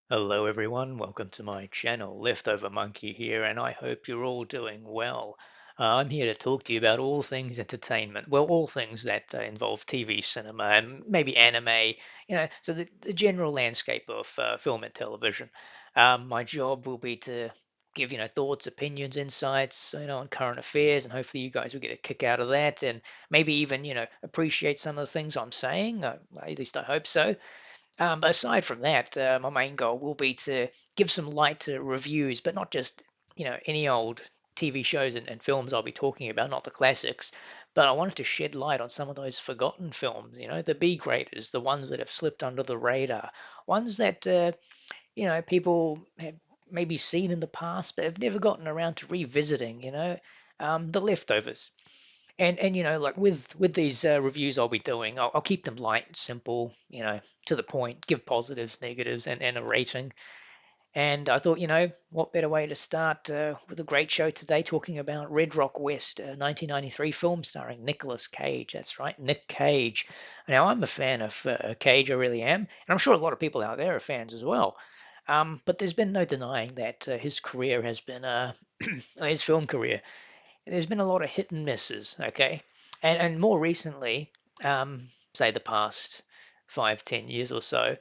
Hello everyone, welcome to my channel. Leftover Monkey here, and I hope you're all doing well. I'm here to talk to you about all things entertainment. Well, all things that involve TV, cinema, and maybe anime. So the general landscape of film and television. My job will be to give thoughts, opinions, insights, on current affairs, and hopefully you guys will get a kick out of that, and maybe even appreciate some of the things I'm saying. At least I hope so. But aside from that, my main goal will be to give some light reviews, but not just any old TV shows and films I'll be talking about, not the classics. But I wanted to shed light on some of those forgotten films, the B graders, the ones that have slipped under the radar, ones that people have maybe seen in the past but have never gotten around to revisiting. The leftovers. And like with these reviews I'll be doing, I'll keep them light, simple, to the point, give positives, negatives, and a rating. And I thought, what better way to start with a great show today, talking about Red Rock West, a 1993 film starring Nicolas Cage. That's right, Nic Cage. Now, I'm a fan of Cage, I really am, and I'm sure a lot of people out there are fans as well. But there's been no denying that his career has been his film career, there's been a lot of hit and misses, okay? And more recently, say the past 5, 10 years or so,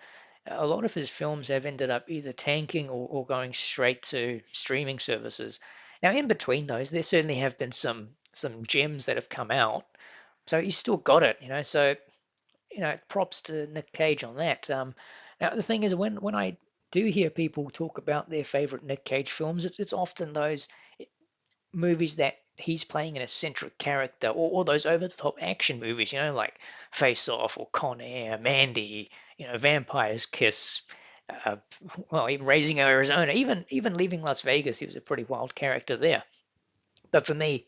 a lot of his films have ended up either tanking or going straight to streaming services. Now, in between those, there certainly have been some gems that have come out. So he's still got it, So props to Nick Cage on that. Now the thing is, when I do hear people talk about their favorite Nick Cage films, it's often those movies that he's playing an eccentric character, or those over the top action movies, like Face Off or Con Air, Mandy, Vampire's Kiss, uh, well, even Raising Arizona, even Leaving Las Vegas, he was a pretty wild character there. But for me,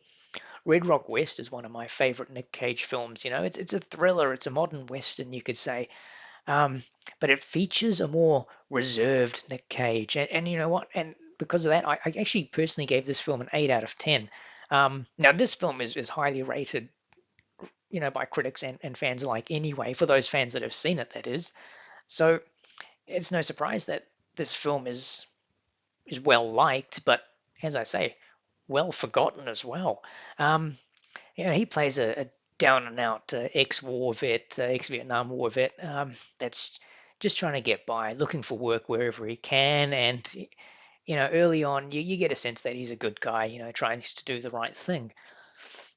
Red Rock West is one of my favorite Nick Cage films. It's a thriller, it's a modern western, you could say, um, but it features a more reserved Nick Cage, and you know what? And because of that, I actually personally gave this film an 8 out of 10. Now this film is highly rated, by critics and fans alike anyway. For those fans that have seen it, that is. So it's no surprise that this film is well liked, but as I say, well forgotten as well. Um, he plays a down and out ex-war vet, ex-Vietnam War vet, that's just trying to get by, looking for work wherever he can. And, early on, you get a sense that he's a good guy, trying to do the right thing.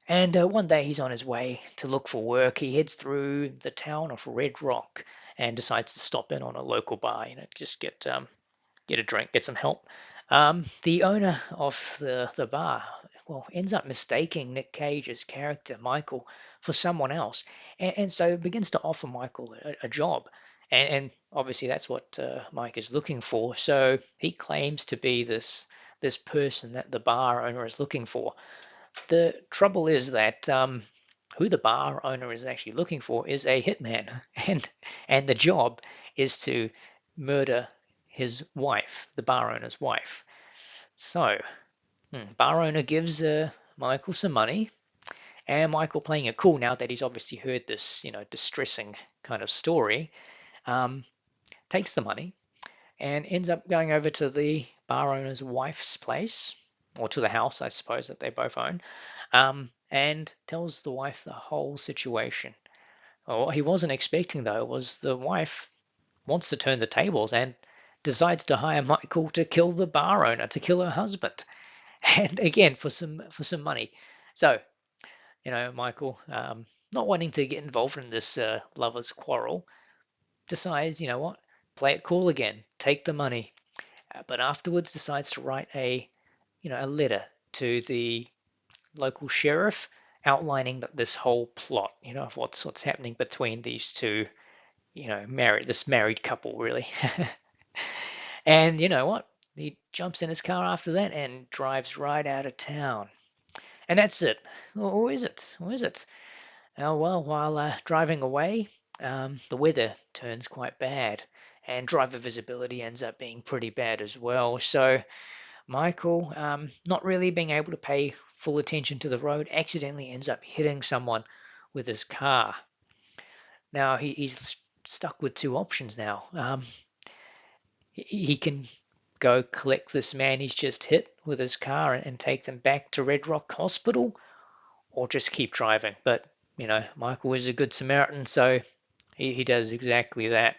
And one day he's on his way to look for work. He heads through the town of Red Rock and decides to stop in on a local bar, just get a drink, get some help. The owner of the bar, well, ends up mistaking Nick Cage's character, Michael, for someone else, and so begins to offer Michael a job. And obviously that's what Mike is looking for. So he claims to be this person that the bar owner is looking for. The trouble is that who the bar owner is actually looking for is a hitman, and the job is to murder his wife, the bar owner's wife. So, bar owner gives Michael some money, and Michael, playing it cool now that he's obviously heard this, distressing kind of story, um, takes the money and ends up going over to the bar owner's wife's place, or to the house, I suppose, that they both own, and tells the wife the whole situation. What he wasn't expecting, though, was the wife wants to turn the tables and decides to hire Michael to kill the bar owner, to kill her husband, and again for some money. So Michael, not wanting to get involved in this lovers' quarrel, decides, what, play it cool again, take the money, but afterwards decides to write a letter to the local sheriff outlining this whole plot, of what's happening between these two, this married couple, really. And you know what? He jumps in his car after that and drives right out of town. And that's it. Or is it? Or is it? Oh, well, while driving away, the weather turns quite bad, and driver visibility ends up being pretty bad as well. So Michael, not really being able to pay full attention to the road, accidentally ends up hitting someone with his car. Now he's stuck with two options now. He can go collect this man he's just hit with his car and take them back to Red Rock Hospital, or just keep driving. But Michael is a good Samaritan, so he does exactly that.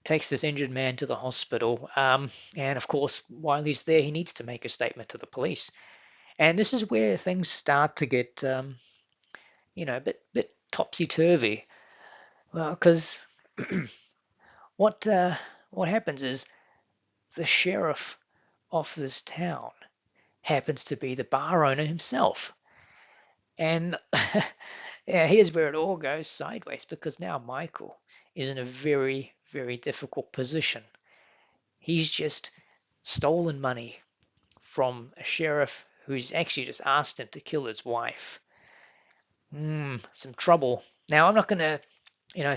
Takes this injured man to the hospital, and of course, while he's there, he needs to make a statement to the police. And this is where things start to get, a bit topsy turvy. Well, because what what happens is the sheriff of this town happens to be the bar owner himself, and yeah, here's where it all goes sideways because now Michael is in a very, very difficult position. He's just stolen money from a sheriff who's actually just asked him to kill his wife. Some trouble. Now, I'm not going to,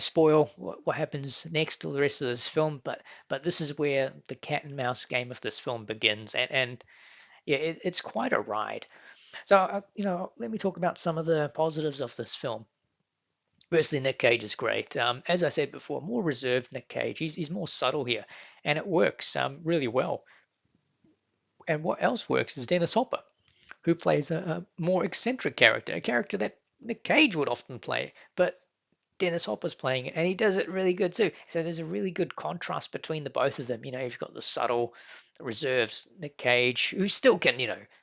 spoil what happens next or the rest of this film, but this is where the cat and mouse game of this film begins, and yeah, it's quite a ride. So, let me talk about some of the positives of this film. Firstly, Nic Cage is great. As I said before, more reserved Nic Cage. He's more subtle here, and it works really well. And what else works is Dennis Hopper, who plays a more eccentric character, a character that Nic Cage would often play, but Dennis Hopper's playing it, and he does it really good too. So there's a really good contrast between the both of them. You've got the subtle, reserved Nic Cage, who still can,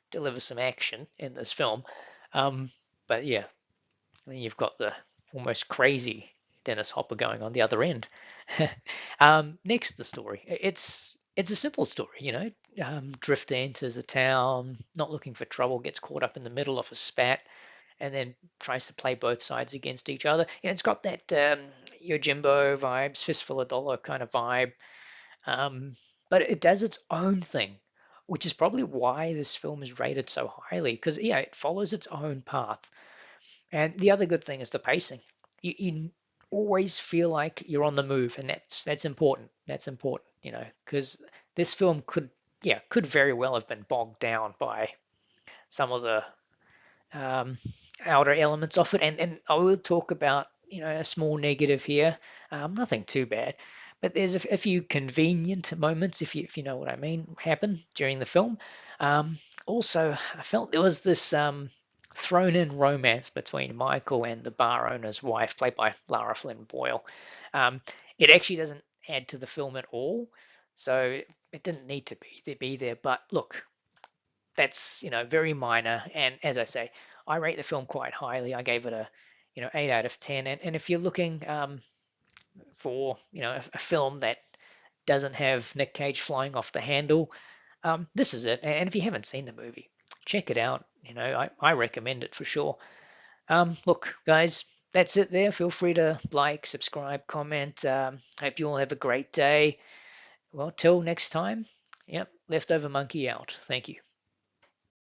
deliver some action in this film. Um, but yeah, then you've got the almost crazy Dennis Hopper going on the other end. Next, the story. It's a simple story, Drifter enters a town, not looking for trouble, gets caught up in the middle of a spat, and then tries to play both sides against each other. It's got that Yojimbo vibes, fistful of dollar kind of vibe, um, but it does its own thing, which is probably why this film is rated so highly. Because yeah, it follows its own path. And the other good thing is the pacing. You always feel like you're on the move, and that's important. That's important, because this film could very well have been bogged down by some of the um, outer elements of it. And I will talk about a small negative here, nothing too bad, but there's a few convenient moments, if you know what I mean, happen during the film. Also, I felt there was this thrown in romance between Michael and the bar owner's wife, played by Lara Flynn Boyle. Um, it actually doesn't add to the film at all, so it didn't need to be there. But look, that's very minor. And as I say, I rate the film quite highly. I gave it a 8 out of 10. And if you're looking for a film that doesn't have Nic Cage flying off the handle, this is it. And if you haven't seen the movie, check it out. I recommend it for sure. Look, guys, that's it there. Feel free to like, subscribe, comment. Hope you all have a great day. Well, till next time. Yep, Leftover Monkey out. Thank you.